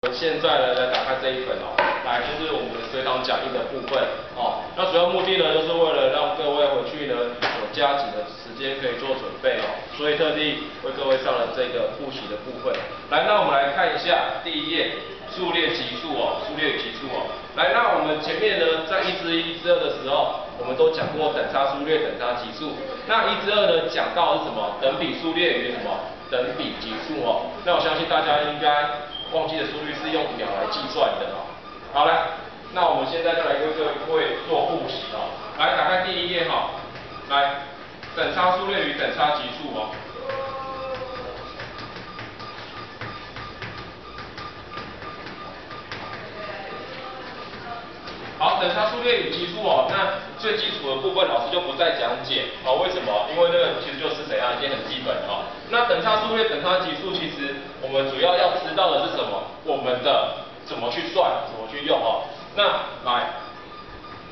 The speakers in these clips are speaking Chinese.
现在呢，来打开这一本哦，来就是我们的随堂讲义的部分哦。那主要目的呢，就是为了让各位回去呢有加紧的时间可以做准备哦，所以特地为各位上了这个复习的部分。来，那我们来看一下第一页数列级数哦，数列级数哦。来，那我们前面呢，在1之1、1之2的时候，我们都讲过等差数列、等差级数。那1之2呢，讲到是什么？等比数列与什么？等比级数哦。那我相信大家应该忘记的速率是用秒来计算的哦。好来，那我们现在就来为各位做复习哦。来，打开第一页哈、来，等差数列与等差级数哦。好，等差数列与级数哦，那最基础的部分老师就不再讲解哦。为什么？因为那个其实就是怎样，已经很基本哦。那等差数列、等差级数，其实我们主要要知道的是什么？我们的怎么去算，怎么去用哦。那来，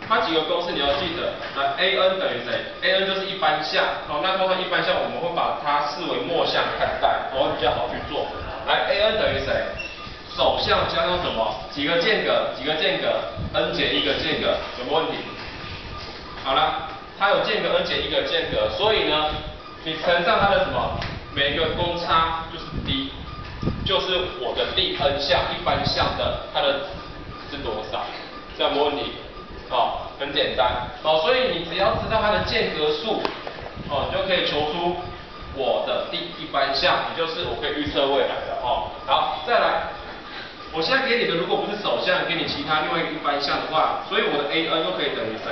它几个公式你要记得。来 ，an 等于谁 ？an 就是一般项，好，那通常一般项我们会把它视为末项看待，会比较好去做。来 ，an 等于谁？首项加上什么？几个间隔？几个间隔 ？n 减一个间隔，有没有问题？好了，它有间隔 n 减一个间隔，所以呢，你乘上它的什么？每个公差就是 d， 就是我的第 n 项一般项的它的是多少？这样没问题。哦，很简单。哦，所以你只要知道它的间隔数，哦，你就可以求出我的第一般项，也就是我可以预测未来的哦。好，再来。我现在给你的如果不是首项，给你其他另外一个一般项的话，所以我的 an 又可以等于谁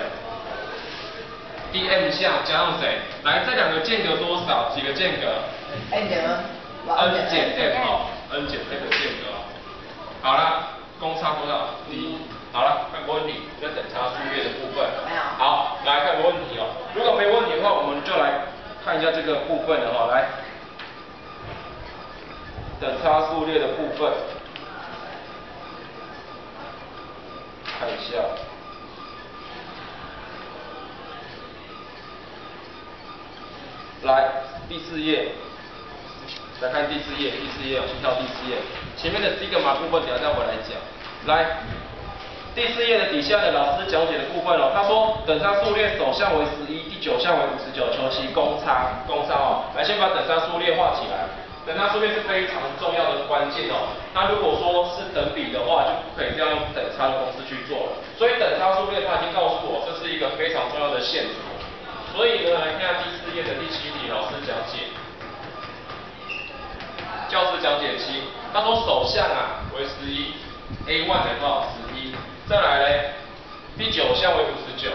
？dm 项加上谁？来，这两个间隔多少？几个间隔 ？n 减 n 减 m 哦 ，n 减 m 的间隔。好了，公差多少 ？d。好了，看没问题，这等差数列的部分。没有。好，来看没问题哦。如果没问题的话，我们就来看一下这个部分了哈。来，等差数列的部分。看一下，来第4页，来看第4页，我先跳第4页，前面的sigma部分等一下我来讲。来，第4页的底下的老师讲解的部分哦，他说等差数列首项为11，第9项为59，求其公差哦。来，先把等差数列画起来。等差数列是非常重要的关键哦。那如果说是等比的话，就不可以这样用等差的公式去做了。所以等差数列它已经告诉我，这是一个非常重要的线索。所以呢，来看下第4页的第7题，老师讲解。教师讲解7，他说首项啊为11 ，A1 等于多少？11。再来嘞，第9项为59。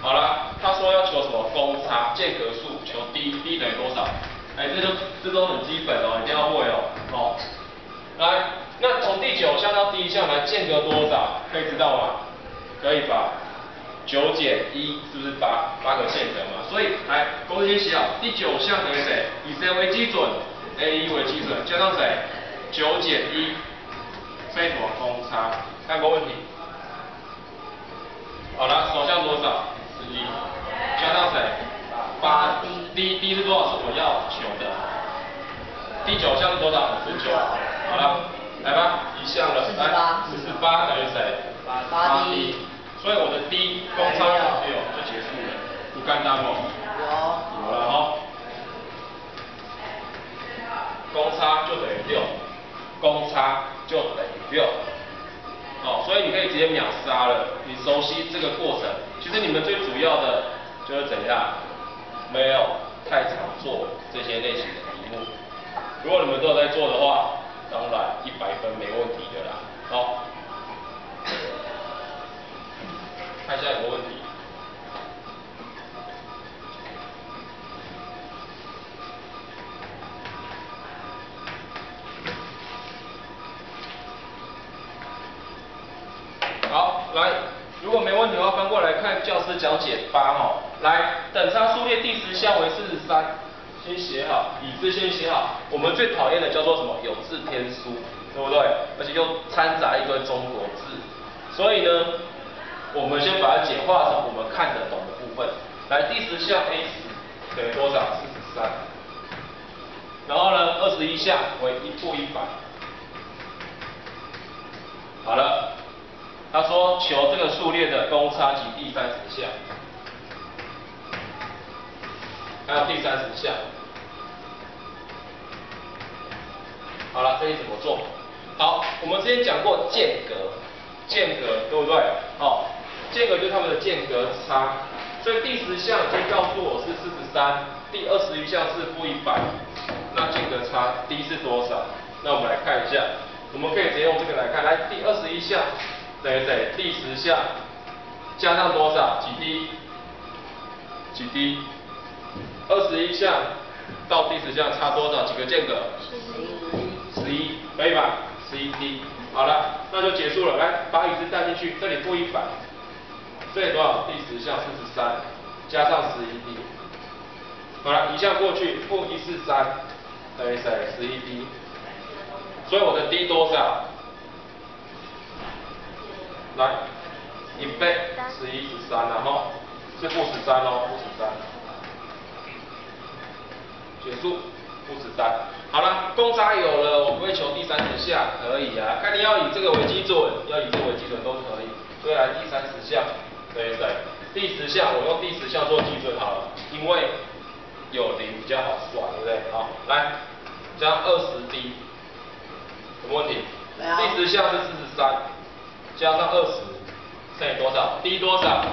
好了，他说要求什么公差间隔数，求 d 等于多少？哎，这都很基本哦，一定要会哦。哦，来，那从第9项到第1项来间隔多少？可以知道吗？可以吧？9减1是不是8个间隔嘛？所以来公式先写好，第9项等于谁？以谁为基准 ？A1 为基准，加上谁？9减1非什么公差？看过问题？好了，首项多少？加上谁？8d 是多少？是我要求的。第9项是多少？59。好了，来吧，一项了，来，48等于谁？8d。所以我的 d 公差6就结束了，不干单哦。有了哈。公差就等于6，公差就等于6。哦，所以你可以直接秒杀了。你熟悉这个过程，其实你们最主要的就是怎样，没有太常做这些类型的题目。如果你们都有在做的话，当然100分没问题的啦。好，看一下有没有问题。好，来，如果没问题的话，翻过来看教师讲解8哦。来，等差数列第10项为43，先写好，已知先写好。我们最讨厌的叫做什么？有字天书，对不对？而且又掺杂一堆中国字，所以呢，我们先把它简化成我们看得懂的部分。来，第10项 A10等于多少？43。然后呢，21项为负100。好了，他说求这个数列的公差及第30项，还有第30项。好了，这里怎么做？好，我们之前讲过间隔，对不对？好，间隔就是它们的间隔差。所以第10项已经告诉我是43，第21项是负100，那间隔差 D 是多少？那我们来看一下，我们可以直接用这个来看，来第21项等于第10项加上多少？几 D？ 几 D？ 21项到第10项差多少？几个间隔？11，可以吧？11D。好了，那就结束了。来，把已知带进去，这里负100。这里多少？第10项43，加上11D。好了，移项过去，负143等于11D。所以我的 D 多少？来，1倍11、13，然后是负13哦，负13。结束，负13。好了，公差有了，我不会求第30项，可以啊。看你要以这个为基准，要以这个为基准都可以。所以来第30项。对，第10项我用第10项做基准好了，因为有0比较好算，对不对？好，来加20D， 什么问题？第10项是43，加上20，乘以多少 ？D 多少？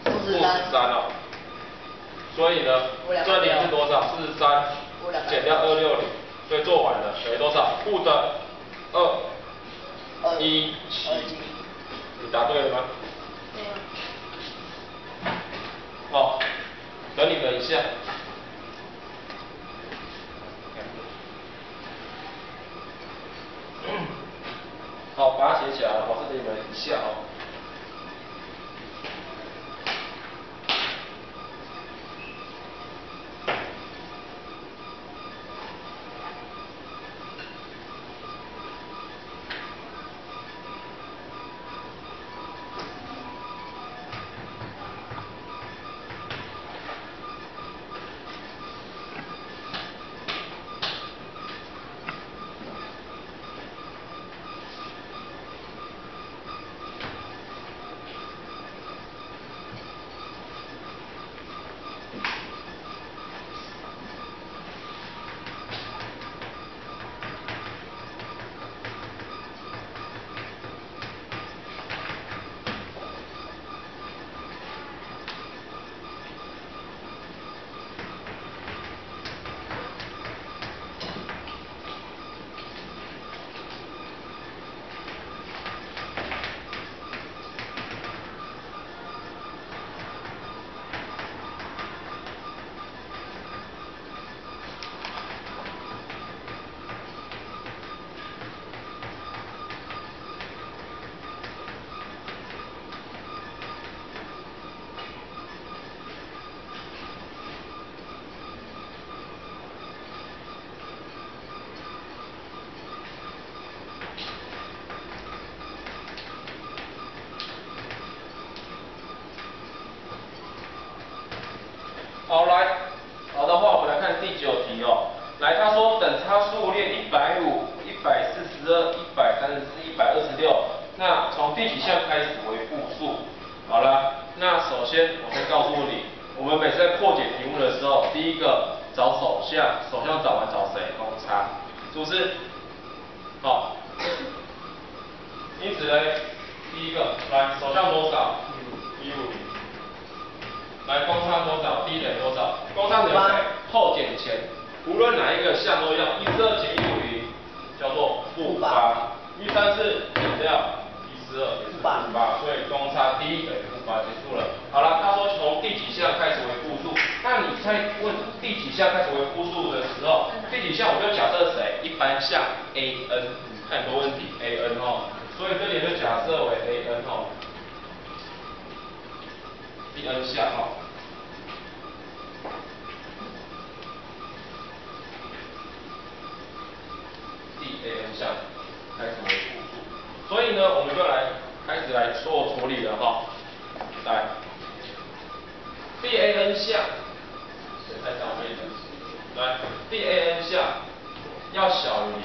负13哦。所以呢，这里是多少？43减掉260，所以做完了等于多少？负的217。你答对了吗？没有。好，等你们一下。好，把它写起来了，保持等你们一下哦。好，来，好的话，我们来看第9题哦。来，他说等差数列150、142、134、126，那从第几项开始为负数？好了，那首先我先告诉你，我们每次在破解题目的时候，第一个找手项，手项找完找谁？公差，是不是？好，因此呢，第一个来手项多少？150。来，公差多少 ？D 等于多少？公差等于谁？后减前，无论哪一个项都要142减150，叫做负8。134减掉142也是负8，所以公差 D 等于负8，结束了。好了，他说从第几项开始为负数？那你在问第几项开始为负数的时候，第几项我就假设谁？一般项 AN， 看多问题 AN 哦，所以这里就假设为 AN 哦。第 N 项哈，第 AN 项开始为负数，所以呢，我们就开始来做处理了哈。来，第 AN 项，谁在找位置？来，第 AN 项要小于0。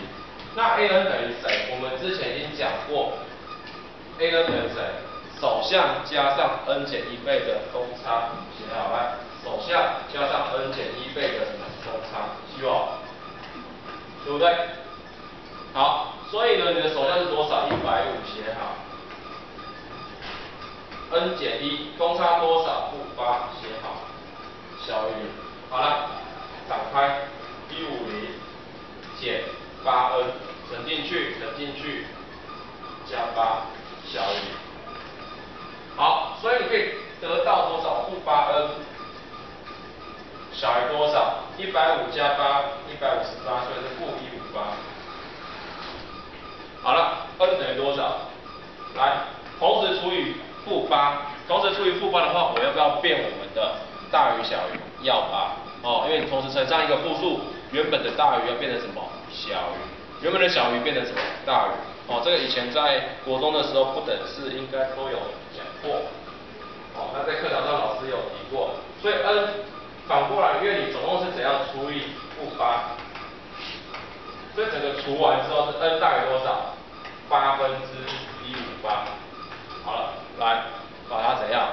那 an 等于谁？我们之前已经讲过 ，an 等于谁？首项加上 n 减1倍的公差，写好来。首项加上 n 减1倍的什么公差，希望，对不对？好，所以呢，你的首项是多少？150，写好。n 减1，公差多少？负8，写好。小于0。好了，展开150减8n，乘进去，加8，小于0。好，所以你可以得到多少？负8n 小于多少？150加8，158，所以是负158。好了 ，n 等于多少？来，同时除以负8，同时除以负8的话，我要不要变我们的大于小于？要吧。哦，因为你同时乘上一个复数，原本的大于要变成什么？小于。原本的小于变成什么？大于。哦，这个以前在国中的时候不等式应该都有讲过。哦，那在课堂上老师有提过。所以 n 反过来，因为你总共是怎样除以负8，所以整个除完之后是 n 大于多少？1/8。好了，来把它怎样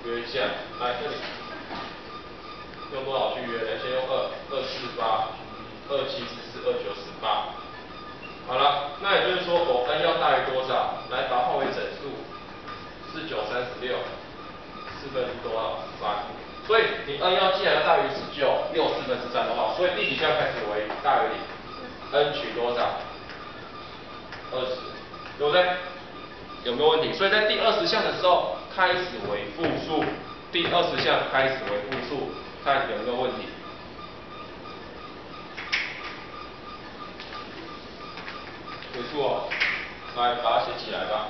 约一下？来这里用多少去约呢？先用2，248，2744，2918。好了，那也就是说我 n 要大于多少？来把它换为整数，4936，4分之多少？3。所以你 n 要既然要大于19，又3/4的话，所以第几项开始为大于0 ？n 取多少？20，对不对？有没有问题？所以在第20项的时候开始为负数，第20项开始为负数，看有没有问题？没错，来把它写起来吧。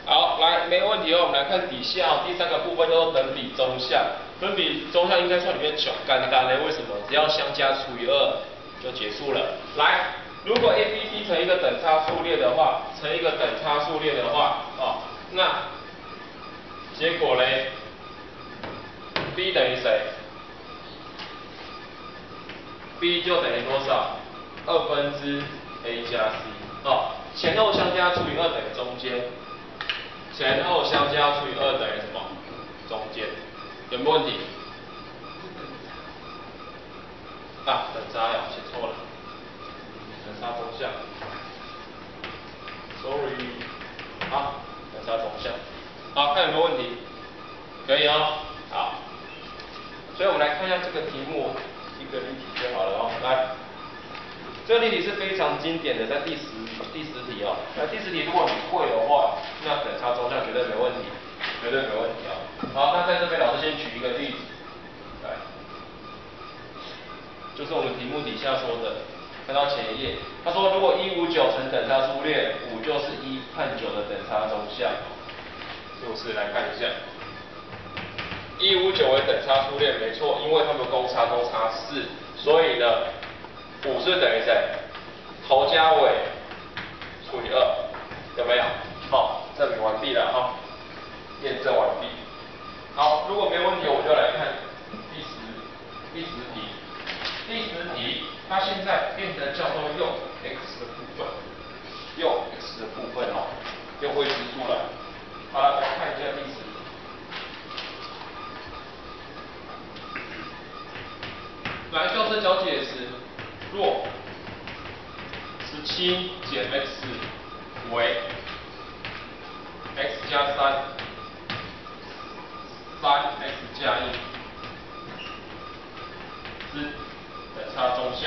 好，来没问题哦。我们来看底下第3个部分叫做等比中项。等比中项应该算里面较简单的，为什么？只要相加除以2就结束了。来，如果 A、B、C 成一个等差数列的话，那结果嘞 ，B 等于谁 ？B 就等于多少？2/A 加 C。哦，前后相加除以2等于中间。前后相加除以2等于什么？中间，有没有问题？啊，等差呀，写错了，等差中项 ，sorry， 好，等差中项，好，看有没有问题？可以哦，好，所以我们来看一下这个题目，一个例题就好了哦，来。这个例题是非常经典的，在第十题哦。那第10题如果你会的话，那等差中项绝对没问题，绝对没问题哦。好，那在这边老师先举一个例子，来，就是我们题目底下说的，看到前一页，他说如果159乘等差数列，5就是1和9的等差中项，是不是？来看一下，159为等差数列，没错，因为它们公差都差4，所以呢。5是等于谁？头加尾除以2，有没有？好，证明完毕了哈，验证完毕。好，如果没有问题，我就来看第十题。第10题，它现在变成叫做用 x 的部分，用 x 的部分哦，用未知数来。好了，来看一下第10题。来，校正小解时。若17减 x 加3，3x加1，是等差中项。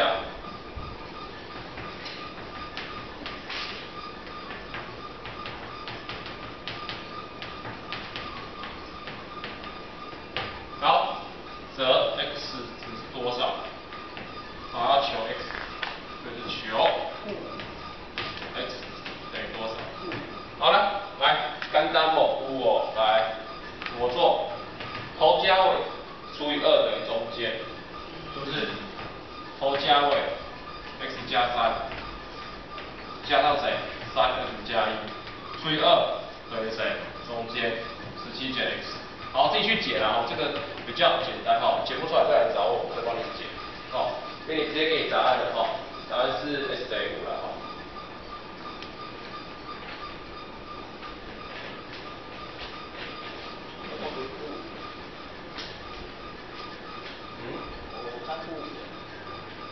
好，则 x 值是多少？好，要求 x， 就是求负 x 等于多少？好了，来，简单某有哦，来，怎么做？头加尾除以2等于中间，是不是？头加尾 x 加3，加上谁？3x 加1除以2等于谁？中间17减 x。好，自己去解啦，这个比较简单哈，解不出来再来找我，我会帮你解。好，直接给你答案了哈，答案是 s 等于5了哈。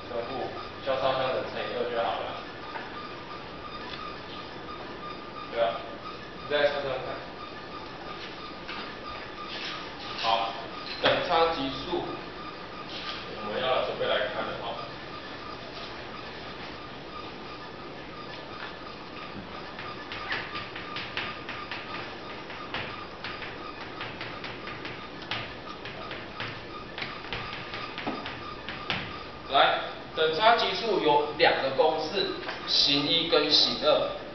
全部交叉相等乘以2就好了。对啊，你再算算看。好，等差级数，我们要准备来看了哈。来，等差级数有2个公式，形1跟形2。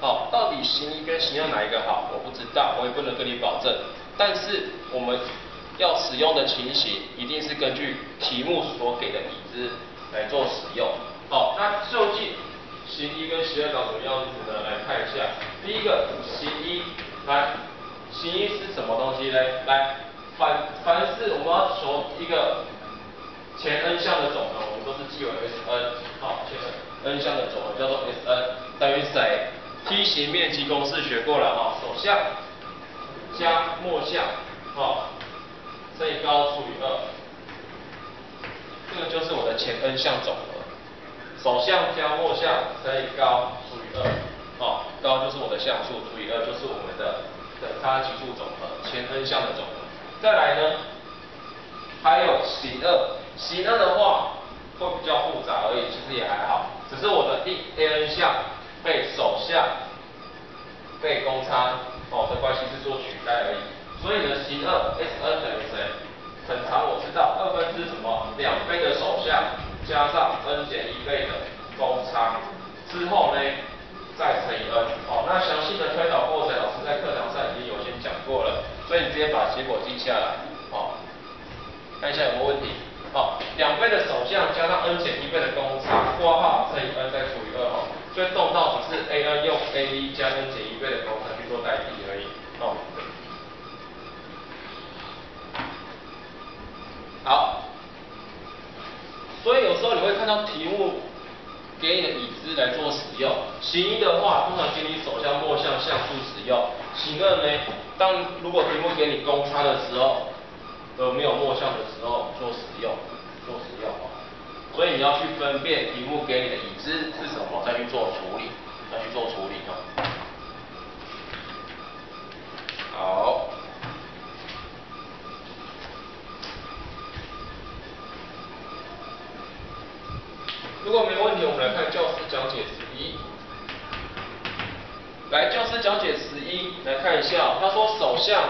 好，到底形1跟形2哪一个好？我不知道，我也不能跟你保证。但是我们要使用的情形，一定是根据题目所给的已知来做使用。好，那究竟形1跟形2长什么样子呢？来看一下。第一个形1，来，形1是什么东西呢？来，凡是我们要求一个前 n 项的总和，我们都是记为 Sn。好，前 n 项的总和叫做 Sn， 等于谁？梯形面积公式学过了哈，首项加末项，好，乘以高除以2，这个就是我的前 n 项总和。首项加末项乘以高除以2，好，高就是我的项数，除以2就是我们的等差级数总和，前 n 项的总和。再来呢，还有形2，形2的话会比较复杂而已，其实也还好，只是我的第 an 项被首项被公差的关系是做取代而已。所以呢，形2 Sn 等于谁？很常我知道2分之什么2倍的首项加上 n 减1倍的公差之后呢，再乘以 n。那详细的推导过程，老师在课堂上已经有先讲过了，所以你直接把结果记下来。看一下有没有问题。2倍的首项加上 n 减1倍的公差，括号乘以 n 再除以2所以动到只是 an 用 a1 加 n 减1倍的公差去做代替而已。好，所以有时候你会看到题目给你的已知来做使用。形1的话，通常给你首项、末项项数使用。形2呢，如果题目给你公差的时候，没有末项的时候做使用。所以你要去分辨题目给你的已知是什么，再去做处理，好。如果没问题，我们来看教师讲解11。来，教师讲解11，来看一下，他说首项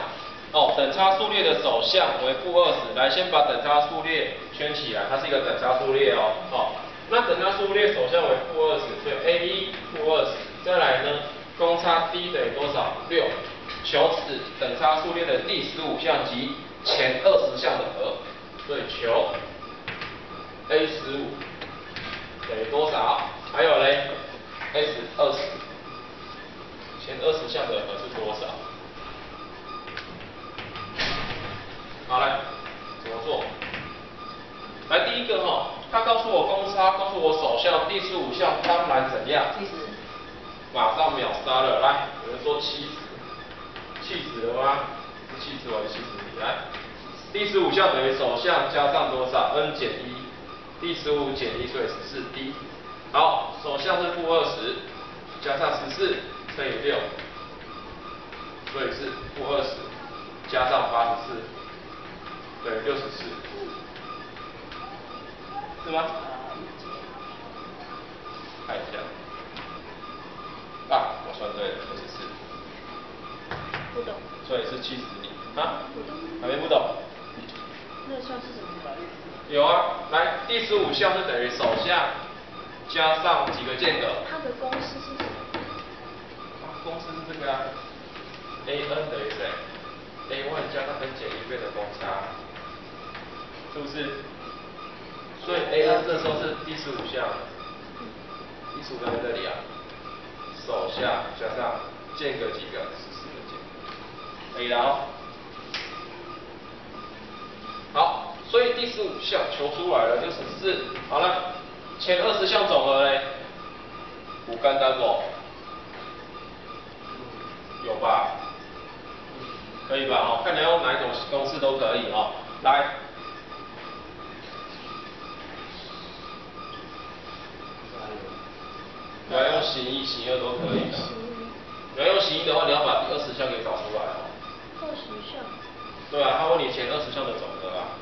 等差数列的首项为负20，来先把等差数列圈起来，它是一个等差数列那等差数列首项为负20，所以 a1 负20，再来呢，公差 d 等于多少？6，求此等差数列的第15项及前20项的和，所以求 a15。等于多少？还有嘞 ，S20，前20项的和是多少？好，来怎么做？来，第一个他告诉我公差，告诉我首项，第15项当然怎样？马上秒杀了。来，有人说气死了吗？是气死我还是气死你？来，第15项等于首项加上多少 ？n 减1。第15减1，所以14d。好，首项是负20，加上14乘以6，所以是负20加上84等于64，是吗？看一下，我算对了，64。不懂。所以是70啊？不懂。还没不懂？那项是什么？有啊，来第15项是等于手下加上几个间隔。它的公式是什么？公式是这个啊 ，a n 等于谁 ？a1 加上 n 减1倍的公差，是不是？所以 a n 这时候是第15项，第15项在这里啊，手下加上间隔几个，14个间，可以了哦。好，所以第15项求出来了，就14。好了，前20项总和嘞，有简单不？有吧？可以吧？哦，看你要用哪一种公式都可以哦。来，你要用形1、形2都可以的。你要用形1的话，你要把第20项给找出来哦。20项。对啊，他问你前20项的总和啊。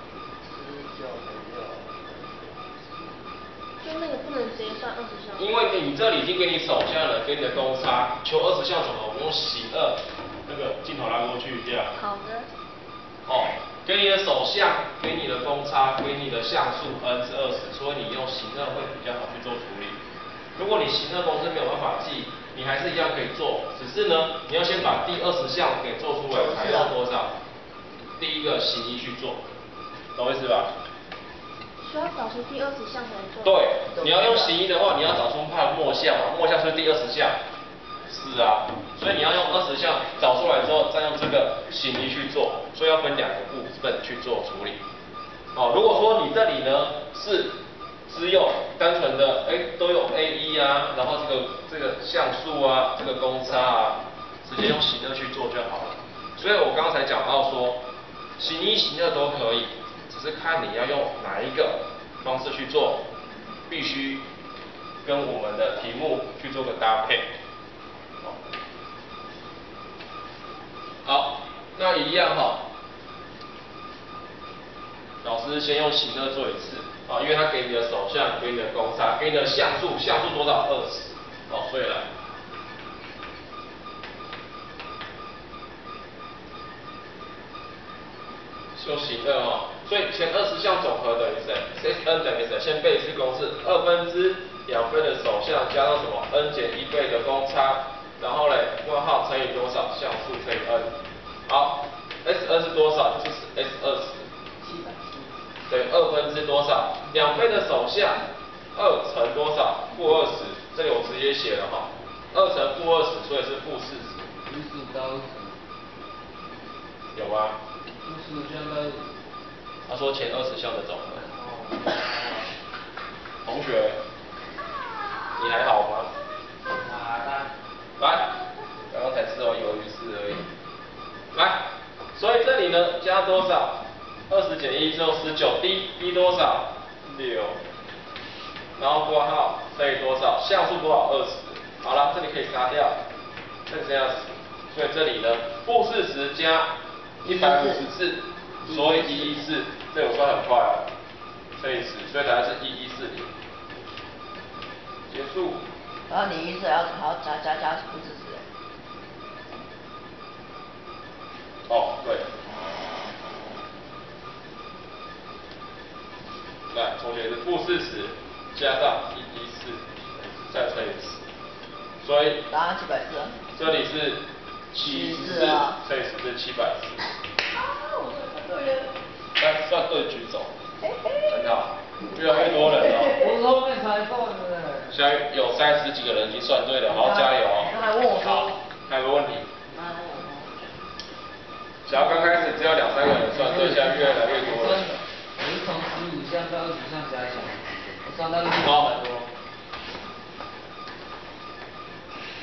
就那个不能直接算20项。因为你这里已经给你手下了，给你的公差，求20项总和，我们用形2，那个镜头拉过去一下。好的。哦，给你的手下，给你的公差，给你的项数 n 是20，所以你用形2会比较好去做处理。如果你形2公式没有办法记，你还是一样可以做，只是呢，你要先把第20项给做出来，才用多少？第一个形1去做，懂我意思吧？需要找出第20项才能做。对，你要用形1的话，你要找出它的末项嘛，末项是第20项。是啊，所以你要用20项找出来之后，再用这个形1去做，所以要分2个部分去做处理。哦，如果说你这里呢是只有单纯的都有 A1 啊，然后这个项数啊，这个公差啊，直接用形2去做就好了。所以我刚才讲到说，形1、形2都可以，只是看你要用哪一个方式去做，必须跟我们的题目去做个搭配。好，那一样哈，老师先用形2做一次啊，因为他给你的手项，给你的公差，给你的项数，项数多少？20。好，所以来，用形2哈，所以前20项总和等于谁 ？N 等于谁？先背一次公式，2分之2倍的手项加上什么 ？n 减1倍的公差，然后嘞，括号乘以多少？项数乘以 n。好 ，Sn 是多少？就是 S20。对，2分之多少？2倍的手项，2乘多少？负20。这里我直接写了哈，2乘负20，所以是负40。15到20。有吗？15项到。他说前20项的总和。同学，你还好吗？来，刚刚才吃完鱿鱼丝而已。来，所以这里呢加多少？20减1之后19，d 多少？6，然后括号乘以多少？项数多少？20。好了，这里可以杀掉，剩下10。所以这里呢负40加154，所以114，这我算很快啊，乘以10，所以答案是1140。结束。然后你意思还要加负40。哦，对。来，同学是负40加上114，再乘以10，所以答案740。这里是74乘以10是740。我算对了。来，算对举手，很好，越来越多人了。我是后面才算的。现在有30几个人已经算对了，好，加油哦。他还问我说，还有个问题。假如刚开始只有2、3个人算对，现在越来越多人了。我是从15项到20项加起来，我算到60项多。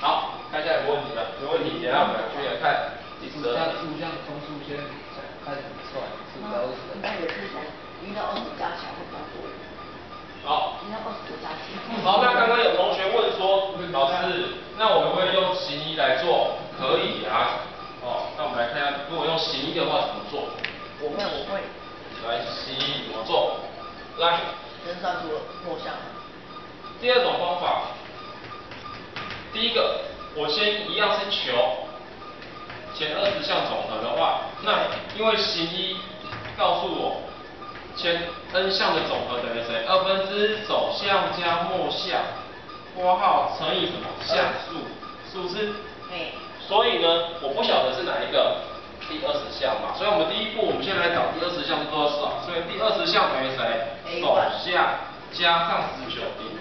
好，看一下有没有问题了，没问题，等下我们继续来看第12项。15项从数先开始算，15到20。应该也是从1到20加起来会比较多。好。1到20加起来。好，那刚刚有同学问说，老师，那我们会用形1来做？可以啊。哦，用形一的话怎么做？我会。来，形一怎么做？来，先算出弱项。第二种方法，第一个，我先一样是求前20项总和的话，那因为形一告诉我前 n 项的总和等于谁？2分之首项加末项，括号乘以什么？项数，是不是？所以呢，我不晓得是哪一个第20项嘛，所以我们第一步，我们先来找第20项是多少？所以第20项等于谁？首项加上19音。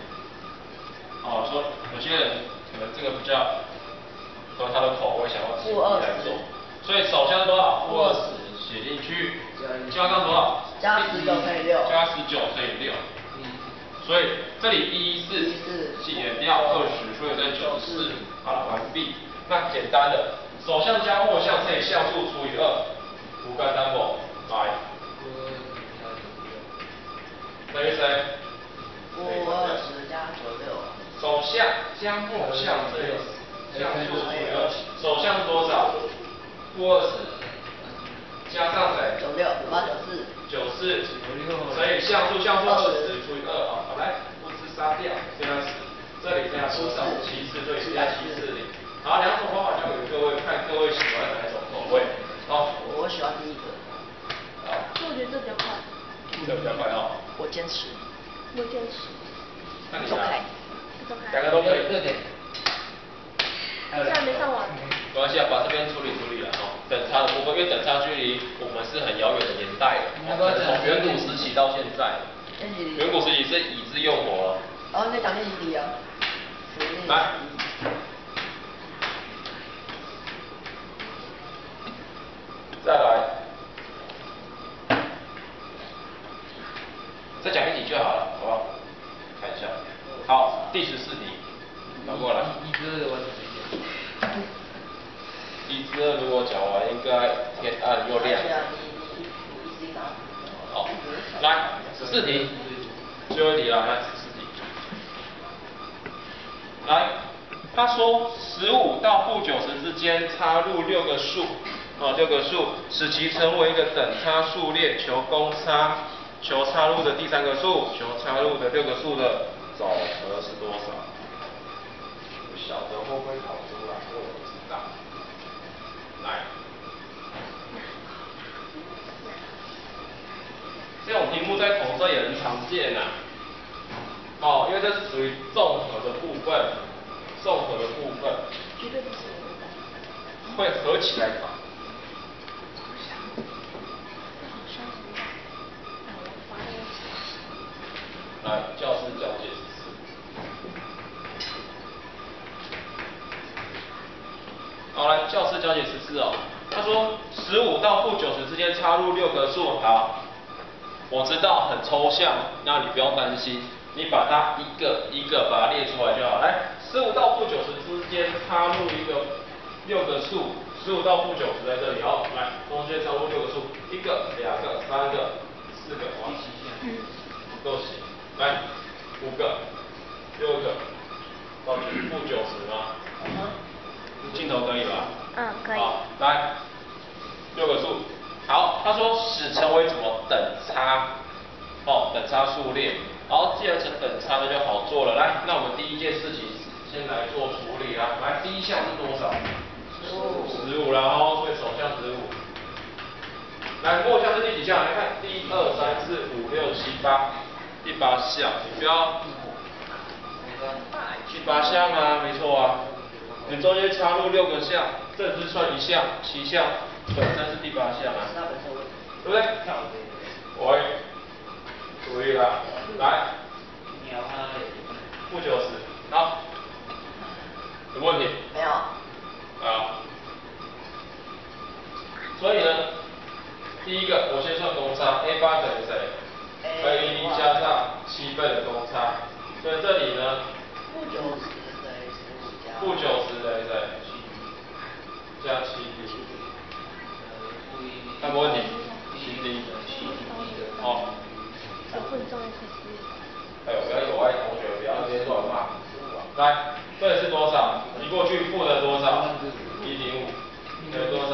哦，说有些人可能这个比较合他的口味，想要自己来做，所以首项是多少？-20写进去，加上多少？加19乘以6。加19乘以6。所以这里14减掉20，所以在94。好了，完毕。那简单的，首项加末项乘以项数除以2，无干单否？来，等于谁？-20加96。首项加末项乘以项数除以2，首项是多少？-20加上谁？96乘以项数20除以2，好，来，-杀掉，剩下10，这里剩下多少？74，所以剩下740。好，两种方法教给各位，看各位喜欢哪一种口味。好，我喜欢第一个。好，我觉得这比较快。这比较快哦。我坚持。我坚持。那你来。两个都可以。热点。现在没上完。没关系啊，把这边处理了哦。等差的部分，因为等差距离我们是很遥远的年代了，从远古时期到现在。远古时期是已知用火了。哦，那讲练习题啊。来。再来。再讲一题就好了，好不好？看一下。好，第14题，拿过来。1之2的完整时间。1之2如果讲完，应该天暗又亮。好，来14题，最后一题了，来14题。来，他说15到-90之间插入6个数，6个数，使其成为一个等差数列，求公差。求插入的第3个数，求插入的6个数的总和是多少？不晓得会不会考出来，我也不知道。来，这种题目在统测也很常见呐。因为这是属于综合的部分，绝对不是。会合起来考。来，教室讲解14。好，来，教室讲解14哦。他说15到-90之间插入6个数，好，我知道很抽象，那你不要担心，你把它一个一个把它列出来就好。来，15到-90之间插入6个数，15到-90在这里，好，来，中间插入6个数，1个、2个、3个、4个，哇，不够写。来，5个、6个，到-90吗？镜头可以吧？可以。好，来，6个数。好，他说使成为什么等差？等差数列。好，既然成等差，那就好做了。来，那我们第一件事情先来做处理啦。来，第一项是多少？15，然后所以首项15。来，末项是第几项？来看，1、2、3、4、5、6、7、8。第8项，你不要第8项啊，没错啊。你中间插入6个项，这只算1项，7项本身是第8项啊，对不对？喂，注意了，来，-90，好，有问题？没有。好。所以呢，第一个我先算公差 ，A8 等于谁？A1 加上7倍的公差，所以这里呢，-90等于15加。-90等于谁？加7B。看没问题？7D。好。哎呦，不要有爱同学，不要直接乱骂。来，这里是多少？移过去负的多少？105。等于多少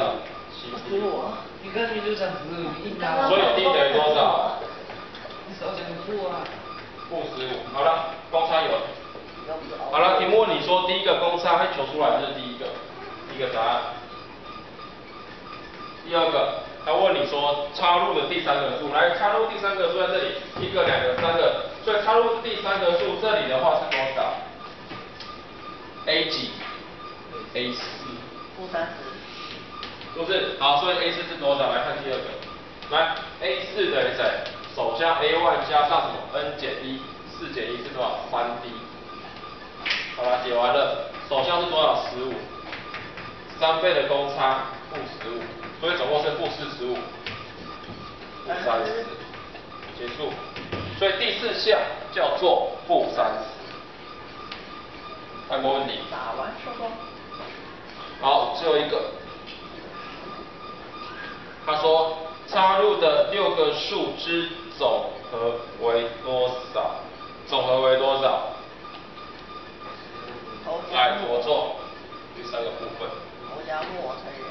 ？7D。个你就想15，你硬拉。所以 D 等于多少？你少讲个负啊。负15。好了，公差有。好了，题目问你说第一个公差会求出来，这是第一个答案。第二个，他问你说插入的第三个数，来插入第三个数在这里，1个、2个、3个，所以插入第三个数这里的话是多少 ？A 几 ？A 4。负30。是不是？好，所以 A 4是多少？来看第二个，来 A 4等于谁？首项 A1 加上什么 ？N 减1，4减1是多少？3D。好了，解完了，首项是多少？15，3倍的公差负15，所以总共是负45，负30，结束。所以第4项叫做负30。看过问题？打完收工。好，最后一个，他说插入的6个数之总和为多少？总和为多少？来，怎么做？第3个部分。头加末乘人。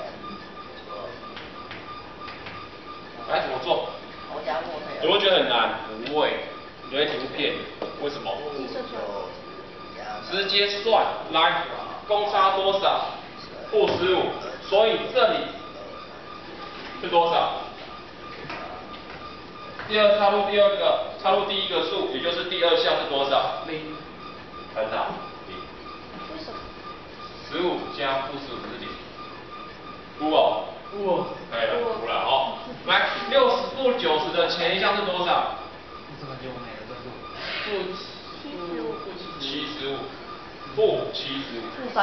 来，怎么做？头加末乘人。有没有觉得很难？不会，你会题目骗你。为什么？直接算。来，公差多少？负15，所以这里是多少？第二插入第二个，插入第一个数，也就是第2项是多少？0。很好，0。为什么15加负15是0。负哦。负。可以了，负了哦。来，60负90的前一项是多少？这个就哪个分数？75。负75。负300。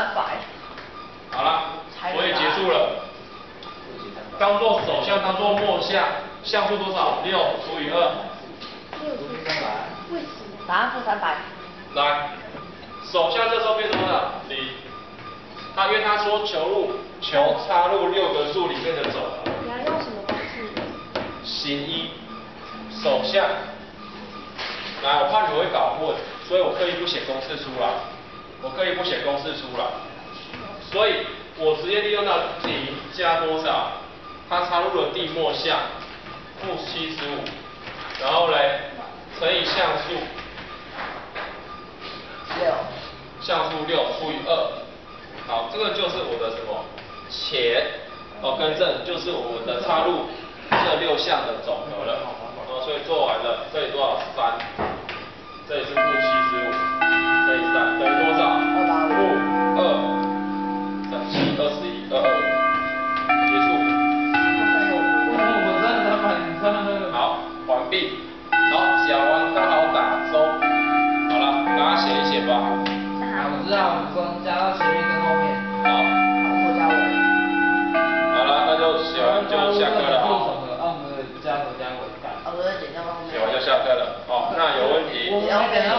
好了，所以结束了。当做首项，当做末项，项数多少？6除以2。？6除以300。为什么？答案负300。来，首项这时候变成多少？0。因为他说求插入6个数里面的总和。你要用什么公式？形一，首项。来，我怕你们会搞混，所以我刻意不写公式出来。所以我直接利用到0加多少？它插入了第末项，负75，然后嘞乘以项数6，项数6除以2。好，这个就是我的什么更正，就是我们的插入这6项的总和了。所以做完了，这里多少？3，这里是负75，这里3等于多少？负2。7、21、22，结束。好，完毕。好，讲完刚好打周。好了，大家写一写吧。我知道，光加到前面跟后面。好。头加尾。好了，那就写完就下课了。我们加头加尾。我们减掉后面。写完就下课了。那有问题？我们还等到